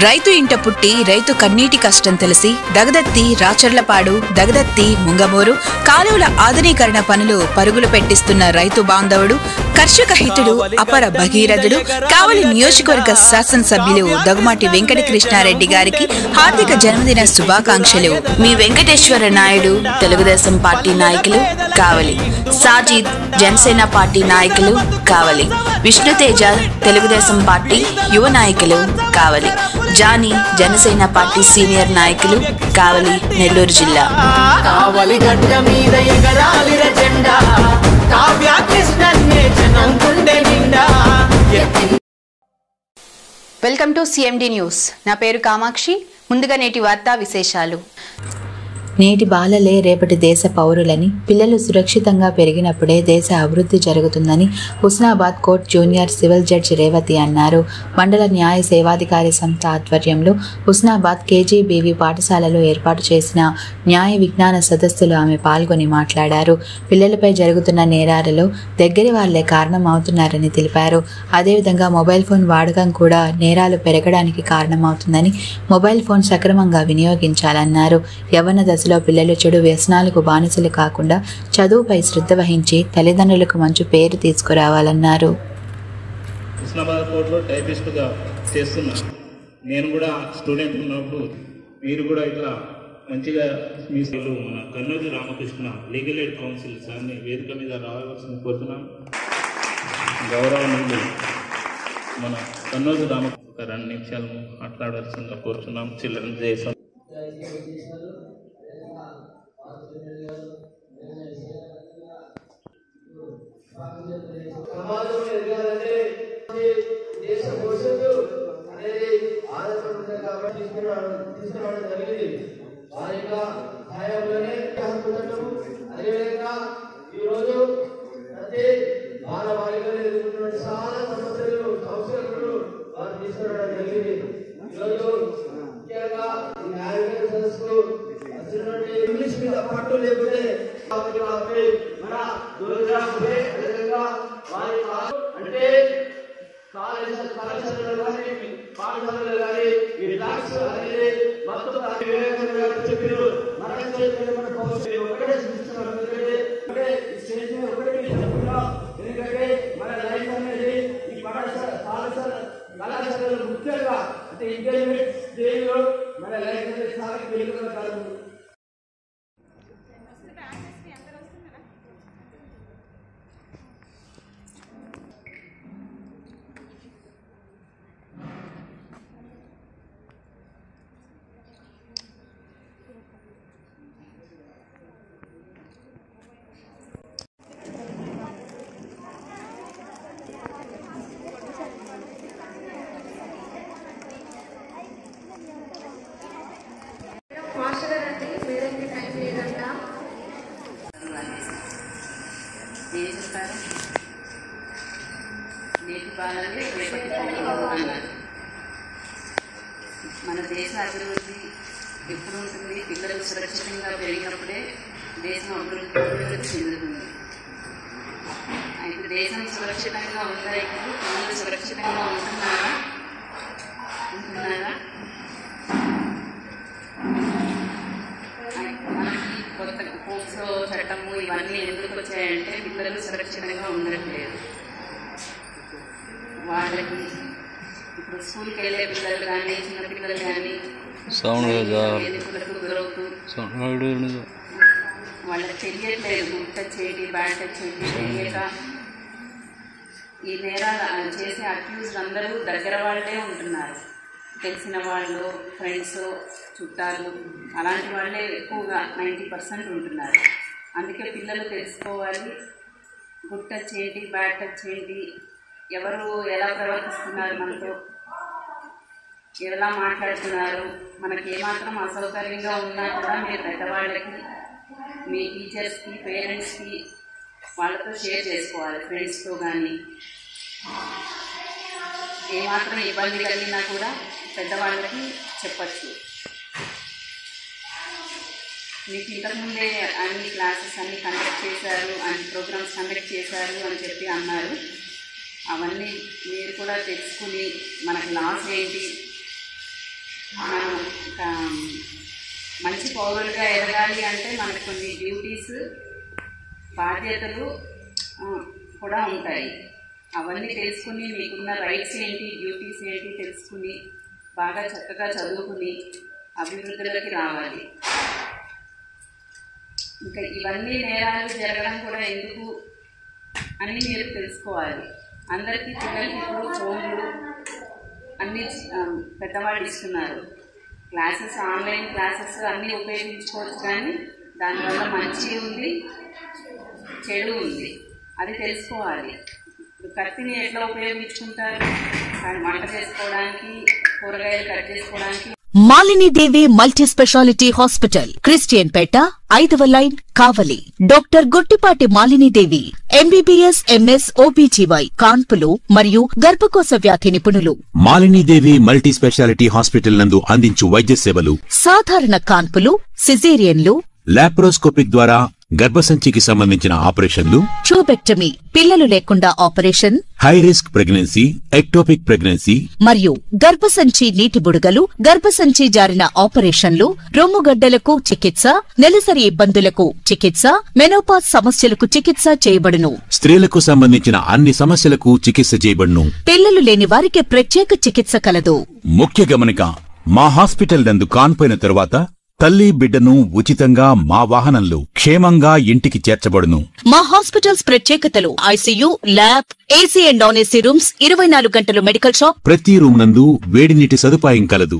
రైతు ఇంట పుట్టి రైతు కన్నీటి కష్టం తెలిసి దగదత్తి రాచర్లపాడు దగదత్తి ముంగమూరు కాలువల ఆధునీకరణ పనులు పరుగులు పెట్టిస్తున్న రైతు బాంధవుడు కర్షక హితుడు అపర భగీరథుడు కావలి నియోజకవర్గ శాసనసభ్యులు దగుమాటి వెంకటకృష్ణారెడ్డి గారికి హార్దిక జన్మదిన శుభాకాంక్షలు. మీ వెంకటేశ్వర నాయుడు తెలుగుదేశం పార్టీ నాయకులు కావలి, సాజిద్ జనసేన పార్టీ నాయకులు కావలి, విష్ణుతేజ తెలుగుదేశం పార్టీ యువ నాయకులు కావలి, జానీ జనసేన పార్టీ సీనియర్ నాయకులు కావలి నెల్లూరు జిల్లా. Welcome to CMD news. నా పేరు కామాక్షి. ముందుగా నేటి వార్తా విశేషాలు. నేటి బాలలే రేపటి దేశ పౌరులని, పిల్లలు సురక్షితంగా పెరిగినప్పుడే దేశ అభివృద్ధి జరుగుతుందని Husnabad court junior civil judge Revathi అన్నారు. మండల న్యాయ సేవాధికారి సంస్థ ఆధ్వర్యంలో హుస్నాబాద్ KGBV పాఠశాలలో ఏర్పాటు చేసిన న్యాయ విజ్ఞాన సదస్సులో ఆమె పాల్గొని మాట్లాడారు. పిల్లలపై జరుగుతున్న నేరాలలో దగ్గరి వాళ్లే కారణం అవుతున్నారని తెలిపారు. అదేవిధంగా మొబైల్ ఫోన్ వాడకం కూడా నేరాలు పెరగడానికి కారణమవుతుందని, మొబైల్ ఫోన్ సక్రమంగా వినియోగించాలన్నారు. యవ్వన దశలో పిల్లలు చెడు వ్యసనాలకు బానిసలు కాకుండా చదువుపై శ్రద్ధ వహించి తల్లిదండ్రులకు మంచి పేరు తీసుకురావాలన్నారు. హుస్నాబాద్ కోర్టులో టైపిస్ట్గా చేస్తున్నా. నేను కూడా స్టూడెంట్ ఉన్నప్పుడు మీరు కూడా ఇట్లా మంచిగా మీ మన కన్నోజు రామకృష్ణ లీగల్ ఎయిడ్ కౌన్సిల్ సార్ని వేదిక మీద రావాల్సిన కోరుతున్నాం. గౌరవనీయులు మన కన్నోజు రామకృష్ణ ఒక 2 నిమిషాలు మాట్లాడాల్సిందిగా కోరుతున్నాం. చిల్డ్రన్ డే సమాజంలో ఎదగాలంటే దేశ భవిష్యత్తు అనేది ఆధారపడి ఉంటుంది కాబట్టి తీసుకురావడం జరిగింది. వారి యొక్క సహాయంలోనే అదేవిధంగా ఈరోజు ప్రతి బాలబాలికలు ఎదుర్కొంటున్న చాలా సమస్యలు వారు తీసుకురావడం జరిగింది. ఈరోజు ముఖ్యంగా ఈ న్యాయ సదస్సుకు ఇంగ్లీష్ మీద పట్టు లేకపోతే మన అంటే కళాశాలలో కానీ పాఠశాలలో కానీ ఈ రిలాక్స్ అనేది మొత్తం చెప్పారు. ఒకటే చూస్తున్నాం. ఎందుకంటే ఈ స్టేజ్ మీద ఒకటే చెప్తున్నాం. ఎందుకంటే మన లైఫ్ అనేది ఈ కళాశాలలో ముఖ్యంగా అంటే ఇంటర్మీడియట్ స్టేజ్ లో మన లైఫ్ అనేది చాలా కీలకంగా కాదు. నేటి బాలలే రేపటి పౌరులు అన్నారు. మన దేశ అభివృద్ధి ఎప్పుడు ఉంటుంది? పిల్లలు సురక్షితంగా పెరిగినప్పుడే దేశం అభివృద్ధి చెందుతుంది. అయితే దేశం సురక్షితంగా ఉందా? ఇప్పుడు పిల్లలు సురక్షితంగా ఉంటున్నారా? మనకి కొత్త పోక్సో చట్టము ఇవన్నీ ఎందుకు వచ్చాయంటే పిల్లలు సురక్షితంగా ఉండట్లేదు. వాళ్ళకి ఇప్పుడు స్కూల్కి వెళ్ళే పిల్లలు కానీ చిన్నపిల్లలు కానీ ఎదుగులకు గురవుతూ వాళ్ళకి తెలియట్లేదు. గుడ్ టచ్ ఏంటి, బ్యాడ్ టచ్ ఏంటి తెలియక ఈ నేరాలు చేసే అక్యూజ్డ్ అందరూ దగ్గర వాళ్ళే ఉంటున్నారు. తెలిసిన వాళ్ళు, ఫ్రెండ్స్, చుట్టాలు అలాంటి వాళ్ళే ఎక్కువగా 90% ఉంటున్నారు. అందుకే పిల్లలు తెలుసుకోవాలి గుడ్ టచ్ ఏంటి, బ్యాడ్ టచ్ ఏంటి, ఎవరు ఎలా ప్రవర్తిస్తున్నారు, మనతో ఎలా మాట్లాడుతున్నారు, మనకి ఏమాత్రం అసౌకర్యంగా ఉన్నా కూడా మీరు పెద్దవాళ్ళకి, మీ టీచర్స్కి, పేరెంట్స్కి వాళ్ళతో షేర్ చేసుకోవాలి. ఫ్రెండ్స్తో కానీ ఏమాత్రం ఇబ్బంది కలిగినా కూడా పెద్దవాళ్ళకి చెప్పచ్చు. మీకు ఇంతకుముందే అన్ని క్లాసెస్ అన్ని కండక్ట్ చేశారు, అన్ని ప్రోగ్రామ్స్ కండక్ట్ చేశారు అని చెప్పి అన్నారు. అవన్నీ మీరు కూడా తెలుసుకుని మనకు లాస్ ఏంటి, మనం మంచి పౌరులుగా ఎదగాలి అంటే మనకు కొన్ని డ్యూటీస్ బాధ్యతలు కూడా ఉంటాయి. అవన్నీ తెలుసుకుని మీకున్న రైట్స్ ఏంటి డ్యూటీస్ ఏంటి తెలుసుకుని బాగా చక్కగా చదువుకుని అభివృద్ధిలోకి రావాలి. ఇంకా ఇవన్నీ నేరాలు జరగడం కూడా ఎందుకు అని మీరు తెలుసుకోవాలి. అందరికీ పిల్లలకి ఇప్పుడు ఫోన్లు అన్నీ పెద్దవాళ్ళు ఇస్తున్నారు. క్లాసెస్ ఆన్లైన్ క్లాసెస్ అన్నీ ఉపయోగించుకోవచ్చు, కానీ దానివల్ల మంచి ఉంది చెడు ఉంది, అది తెలుసుకోవాలి. ఇప్పుడు కత్తిని ఎట్లా ఉపయోగించుకుంటారు, వంట చేసుకోవడానికి, కూరగాయలు కట్ చేసుకోవడానికి. Malinidevi multi specialty hospital, Christian Peta, 5వ line, Kavali. Doctor Gottipati Malinidevi, MBBS, MS, OBGY, కాన్పులు మరియు గర్భకోశ వ్యాధి నిపుణులు. మాలినీదేవి మల్టీ స్పెషాలిటీ హాస్పిటల్ నందు అందించు వైద్య సేవలు: సాధారణ కాన్పులు, సిజేరియన్లు, లాప్రోస్కోపిక్ ద్వారా గర్భసంచికి సంబంధించిన ఆపరేషన్లు, ట్యూబెక్టమీ, పిల్లలు లేకుండా operation, high risk pregnancy, ectopic pregnancy మరియు గర్భసంచి నీటి బుడగలు, గర్భసంచి జారిన ఆపరేషన్లు, రొమ్ముగడ్డలకు చికిత్స, నెలసరి ఇబ్బందులకు చికిత్స, మెనోపాజ్ సమస్యలకు చికిత్స చేయబడును. స్త్రీలకు సంబంధించిన అన్ని సమస్యలకు చికిత్స చేయబడును. పిల్లలు లేని వారికి ప్రత్యేక చికిత్స కలదు. ముఖ్య గమనిక: మా హాస్పిటల్ నందు కాన్పోయిన తరువాత తల్లి బిడ్డను ఉచితంగా మా వాహనంలో క్షేమంగా ఇంటికి చేర్చబడును. మా హాస్పిటల్స్ ప్రత్యేకతలు: ICU, lab, AC and non AC rooms, 24 గంటలు మెడికల్ షాప్, ప్రతి రూమ్ నందు వేడి నీటి సదుపాయం కలదు.